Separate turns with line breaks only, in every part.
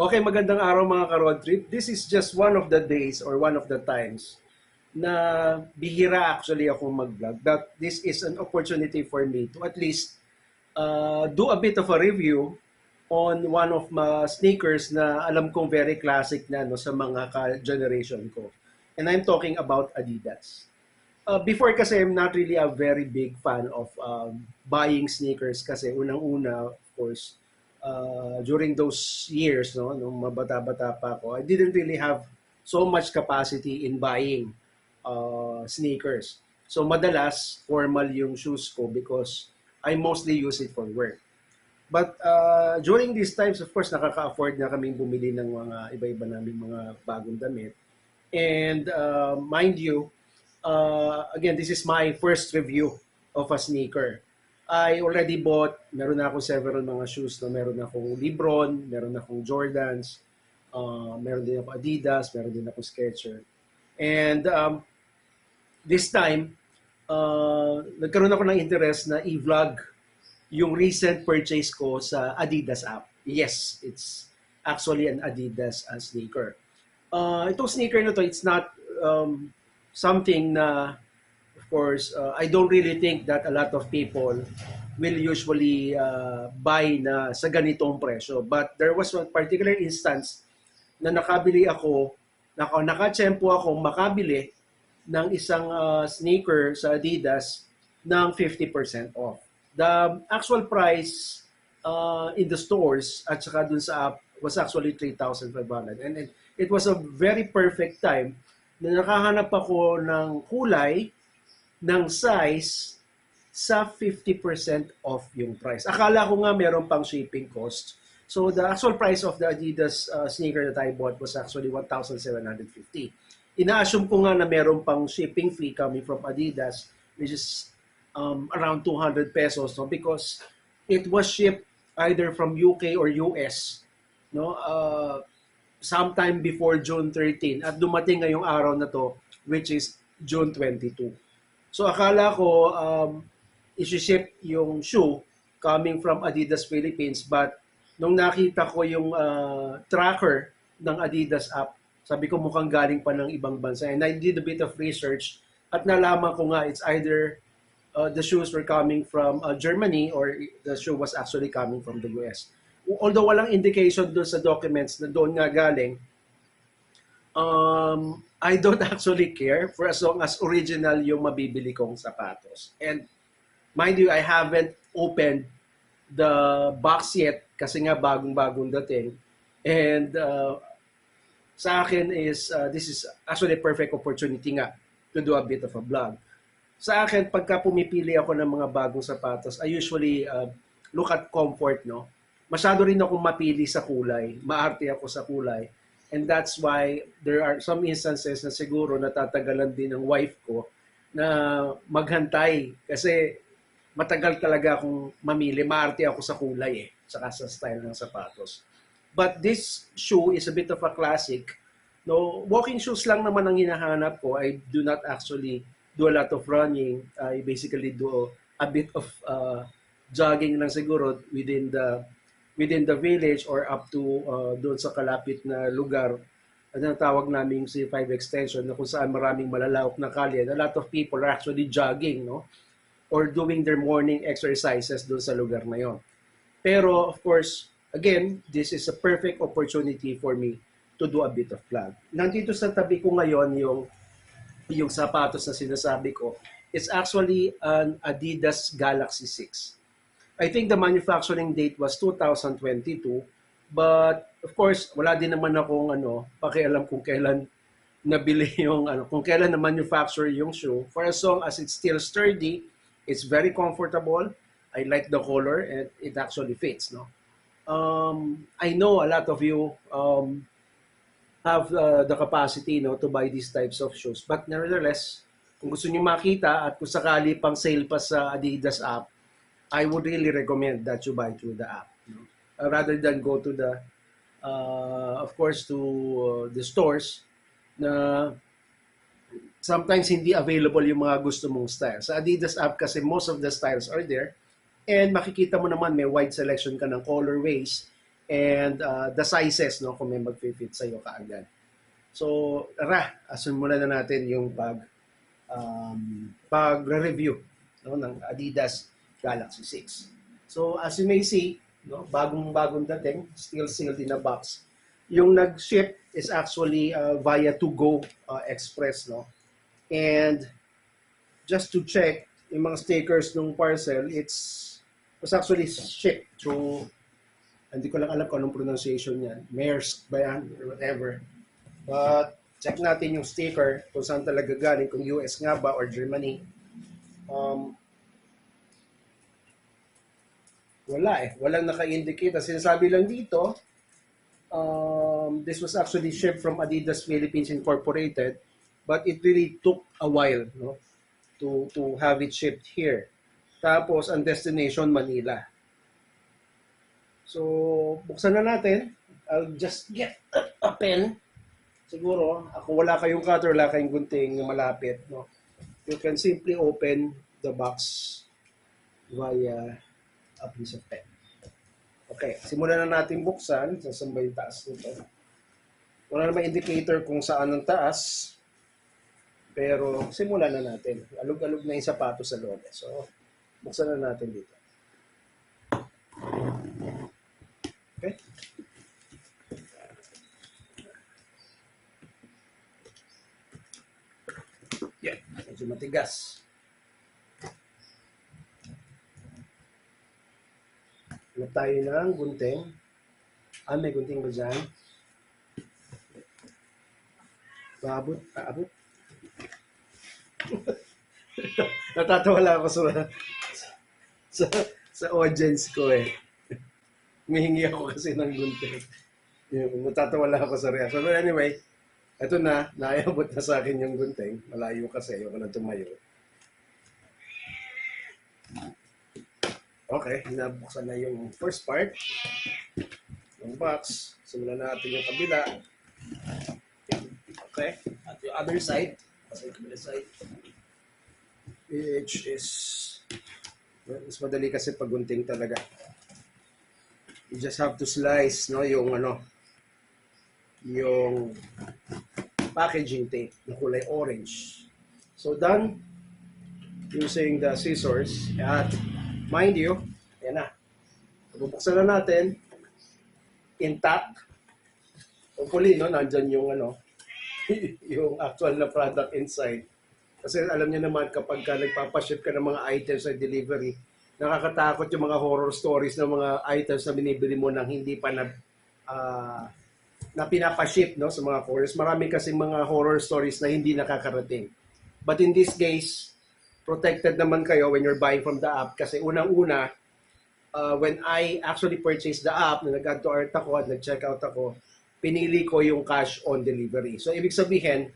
Okay, magandang araw mga ka-road trip. This is just one of the days or one of the times na bihira actually ako mag-vlog. But this is an opportunity for me to at least do a bit of a review on one of my sneakers na alam kong very classic na no, sa mga ka-generation ko. And I'm talking about Adidas. Before kasi I'm not really a very big fan of buying sneakers kasi unang-una, of course, during those years, no, nung mabata-bata pa ako, I didn't really have so much capacity in buying sneakers. So madalas, formal yung shoes ko because I mostly use it for work. But during these times, of course, nakaka-afford na kaming bumili ng mga iba-iba naming mga bagong damit. And mind you, again, this is my first review of a sneaker. I already bought, meron na ako several mga shoes na meron akong Lebron, meron akong Jordans, meron din ako Adidas, meron din ako Skechers. And this time, nagkaroon ako ng interest na i-vlog yung recent purchase ko sa Adidas app. Yes, it's actually an Adidas sneaker. Itong sneaker na to, it's not something na, of course, I don't really think that a lot of people will usually buy na sa ganitong presyo. But there was one particular instance na nakabili ako, nakatsempo akong makabili ng isang sneaker sa Adidas ng 50% off. The actual price in the stores at saka dun sa app was actually 3,500. And it was a very perfect time na nakahanap ako ng kulay, ng size, sa 50% off yung price. Akala ko nga meron pang shipping cost. So the actual price of the Adidas sneaker that I bought was actually 1,750. Ina-assume ko nga na meron pang shipping fee coming from Adidas, which is around 200 pesos, no? Because it was shipped either from UK or US, no? Sometime before June 13 at dumating ngayong araw na to, which is June 22. So akala ko isi-ship yung shoe coming from Adidas Philippines, but nung nakita ko yung tracker ng Adidas app, sabi ko mukhang galing pa ng ibang bansa. And I did a bit of research at nalaman ko nga it's either the shoes were coming from Germany or the shoe was actually coming from the US. Although walang indication doon sa documents na doon nga galing, I don't actually care for as long as original yung mabibili kong sapatos. And mind you, I haven't opened the box yet kasi nga bagong-bagong dating. And sa akin is, this is actually a perfect opportunity nga to do a bit of a vlog. Sa akin, pagka pumipili ako ng mga bagong sapatos, I usually look at comfort, no? Masyado rin akong mapili sa kulay. Maarte ako sa kulay. And that's why there are some instances na siguro natatagalan din ng wife ko na maghantay. Kasi matagal talaga akong mamili. Maarte ako sa kulay saka sa style ng sapatos. But this shoe is a bit of a classic. No, walking shoes lang naman ang hinahanap ko. I do not actually do a lot of running. I basically do a bit of jogging lang siguro within the village or up to doon sa kalapit na lugar na tawag namin C5 extension na kung saan maraming malalawak na kalye. A lot of people are actually jogging, no? Or doing their morning exercises doon sa lugar na yon. Pero of course, again, this is a perfect opportunity for me to do a bit of vlog. Nandito sa tabi ko ngayon yung sapatos na sinasabi ko. It's actually an Adidas Galaxy 6. I think the manufacturing date was 2022, but of course, wala din naman akong pakialam kung kailan nabili yung kung kailan na manufacture yung shoe. For as long as it's still sturdy, it's very comfortable. I like the color and it actually fits, no? I know a lot of you have the capacity, no, to buy these types of shoes, but nevertheless, kung gusto niyo makita at kung sakali pang sale pa sa Adidas app, I would really recommend that you buy through the app, you know? Rather than go to the, of course, to the stores na sometimes hindi available yung mga gusto mong style. Sa Adidas app kasi most of the styles are there and makikita mo naman may wide selection ka ng colorways and the sizes, no, kung may mag-fit sa'yo kaagad. So, tara, simulan na natin yung pag-review, no, ng Adidas Galaxy 6. So, as you may see, no, bagong-bagong dating, still sealed in a box. Yung nag-ship is actually via To Go Express, no? And just to check, yung mga stickers ng parcel, was actually shipped through, hindi ko lang alam kung anong pronunciation yan, Maersk ba yan, or whatever. But check natin yung sticker kung saan talaga galing, kung US nga ba or Germany. Wala eh, walang naka-indicate. Sinasabi lang dito, this was actually shipped from Adidas Philippines Incorporated, but it really took a while, no, to have it shipped here. Tapos ang destination Manila. So buksan na natin. I'll just get a pen. Siguro, kung wala kayong cutter, wala kayong gunting na malapit, no, you can simply open the box via a piece of pen. Okay, simulan na natin buksan. Saan ba yung taas nito? Wala naman indicator kung saan ang taas. Pero simulan na natin. Alog-alog na yung sapatos sa loob. So, buksan na natin dito. Okay. Yeah, medyo matigas. Hanap tayo ng gunting. May gunting ba dyan? Paabot. Natatawa lang ako sa audience ko eh. Humihingi ako kasi ng gunting. Natatawa lang ako sa reaction. But anyway, ito na, naayabot na sa akin yung gunting. Malayo kasi, ayoko na tumayo. Okay, nabuksan na yung first part ng box. Simulan natin yung kabila. Okay, at yung other side, kasi yung kabila side, which is, mas madali kasi pagunting talaga. You just have to slice, no, yung packaging tape na kulay orange. So done using the scissors. At mind you, yan na. Bubuksan na natin. Intact. Hopefully, no, nandyan yung yung actual na product inside. Kasi alam niyo naman kapag nagpapaship ka ng mga items sa delivery, nakakatakot yung mga horror stories ng mga items na binibili mo nang hindi pa na pinapaship, no, sa mga couriers. Marami kasi mga horror stories na hindi nakakarating. But in this case, protected naman kayo when you're buying from the app kasi unang-una, when I actually purchased the app, na nag-add to cart ako at nag-check out ako, pinili ko yung cash on delivery. So, ibig sabihin,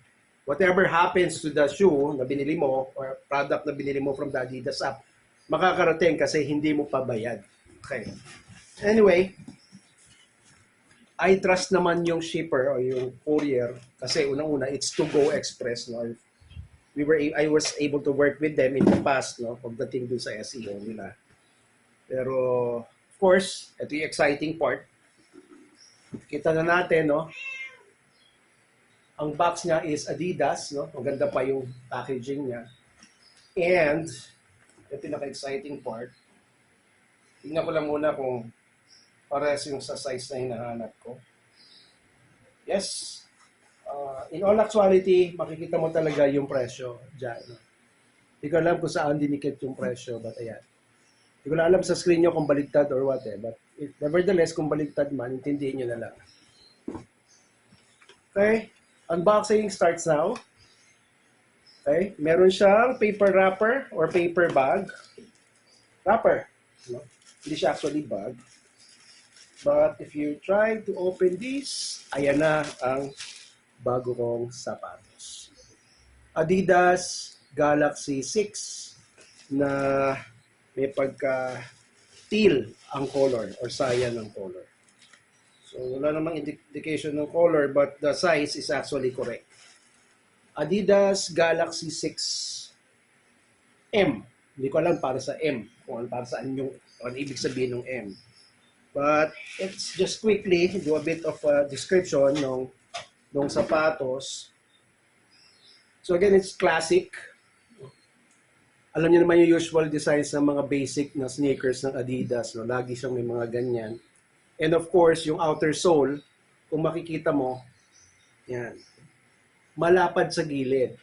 whatever happens to the shoe na binili mo or product na binili mo from the Adidas app, makakarating kasi hindi mo pa bayad. Okay. Anyway, I trust naman yung shipper o yung courier kasi unang-una, it's To Go Express, no? I was able to work with them in the past, no, pagdating dun sa SEO nila. Pero, of course, ito yung exciting part. Kita na natin, no, ang box niya is Adidas, no, maganda pa yung packaging niya. And, ito yung pinaka-exciting part. Tingnan ko lang muna kung parehas yung sa size na hinahanap ko. Yes. In all actuality, makikita mo talaga yung presyo dyan. Hindi ko alam kung saan dinikit yung presyo, but ayan. Hindi ko alam sa screen nyo kung baligtad or what eh. But nevertheless, kung baligtad man, intindihin nyo na lang. Okay. Unboxing starts now. Okay. Meron siyang paper wrapper or paper bag. Wrapper. No? Hindi siya actually bag. But if you try to open this, ayan na ang bago kong sapatos. Adidas Galaxy 6 na may pagka-teal ang color or cyan ang color. So wala namang indication ng color but the size is actually correct. Adidas Galaxy 6 M. Hindi ko alam para sa M. Kung para saan yung ibig sabihin ng M. But let's just quickly do a bit of a description ng sapatos. So again, it's classic. Alam niyo naman yung usual designs ng mga basic na sneakers ng Adidas. No? Lagi siyang may mga ganyan. And of course, yung outer sole, kung makikita mo, yan, malapad sa gilid.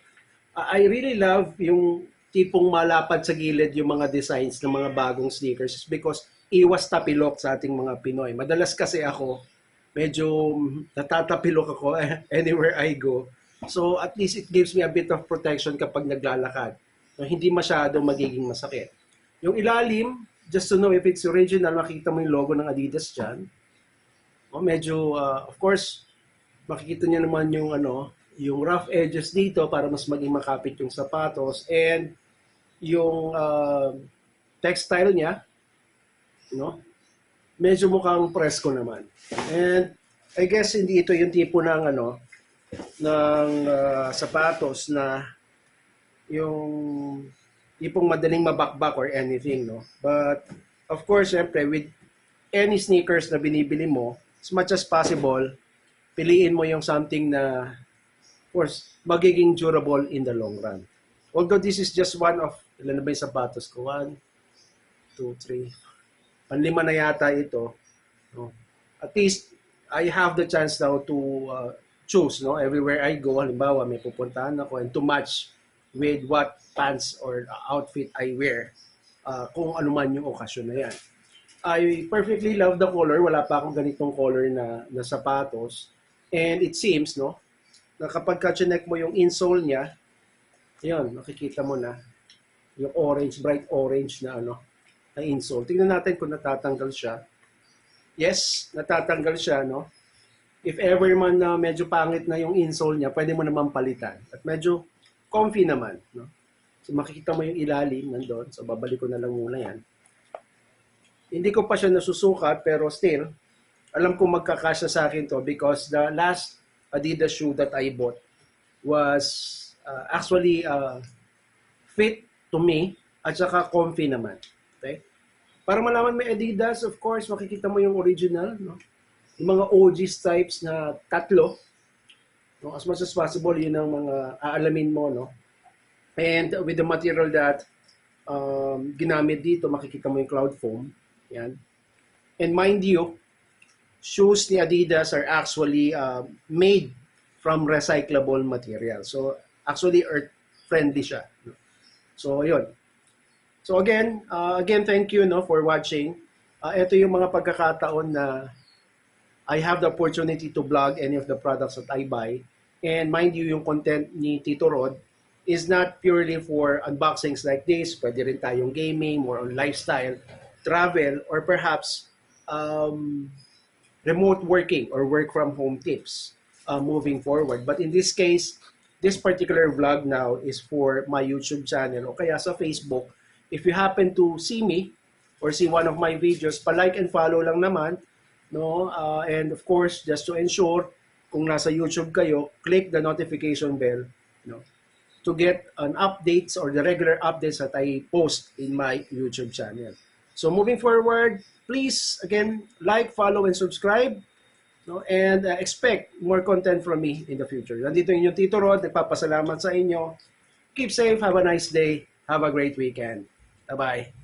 I really love yung tipong malapad sa gilid yung mga designs ng mga bagong sneakers because iwas tapilok sa ating mga Pinoy. Madalas kasi ako, medyo natatapilok ako anywhere I go. So at least it gives me a bit of protection kapag naglalakad. No, hindi masyado magiging masakit. Yung ilalim, just to know if it's original, makikita mo yung logo ng Adidas dyan. O, medyo, of course, makikita niyo naman yung yung rough edges dito para mas maging makapit yung sapatos and yung textile niya, medyo mukhang presko naman. And I guess hindi ito yung tipo ng sapatos na yung tipong madaling mabakbak or anything, no? But of course, syempre with any sneakers na binibili mo, as much as possible, piliin mo yung something na of course, magiging durable in the long run. Although this is just one of, ilan na ba yung sapatos ko? 1, 2, 3, panlima na yata ito. No? At least, I have the chance now to choose, no? Everywhere I go, halimbawa, may pupuntahan ako and to match with what pants or outfit I wear, kung ano man yung okasyon na yan. I perfectly love the color. Wala pa akong ganitong color na sapatos. And it seems, no, na kapag ka-check mo yung insole niya, yun, nakikita mo na yung orange, bright orange na na insole. Tingnan natin kung natatanggal siya. Yes, natatanggal siya, no? If ever man na medyo pangit na yung insole niya, pwede mo naman palitan. At medyo comfy naman, no? So makikita mo yung ilalim nandun. So babalik ko na lang muna yan. Hindi ko pa siya nasusukat, pero still, alam ko magkakasya sa akin to because the last Adidas shoe that I bought was actually fit to me at saka comfy naman. Okay? Para malaman may Adidas, of course, makikita mo yung original, no? Yung mga OG types na tatlo, no? As much as possible, yun ang mga aalamin mo, no? And with the material that ginamit dito, makikita mo yung cloud foam. Yan. And mind you, shoes ni Adidas are actually made from recyclable material. So, actually, earth-friendly siya. So, yun. So, again, thank you for watching. Ito yung mga pagkakataon na I have the opportunity to blog any of the products that I buy. And mind you, yung content ni Tito Rod is not purely for unboxings like this. Pwede rin tayong gaming, more on lifestyle, travel, or perhaps remote working or work from home tips moving forward. But in this case, this particular vlog now is for my YouTube channel o kaya sa Facebook. If you happen to see me or see one of my videos, pa-like and follow lang naman, no? And of course, just to ensure kung nasa YouTube kayo, click the notification bell, to get an updates or the regular updates that I post in my YouTube channel. So moving forward, please, again, like, follow, and subscribe. No? And expect more content from me in the future. Nandito yung Tito Rod. Nagpapasalamat sa inyo. Keep safe. Have a nice day. Have a great weekend. Bye-bye.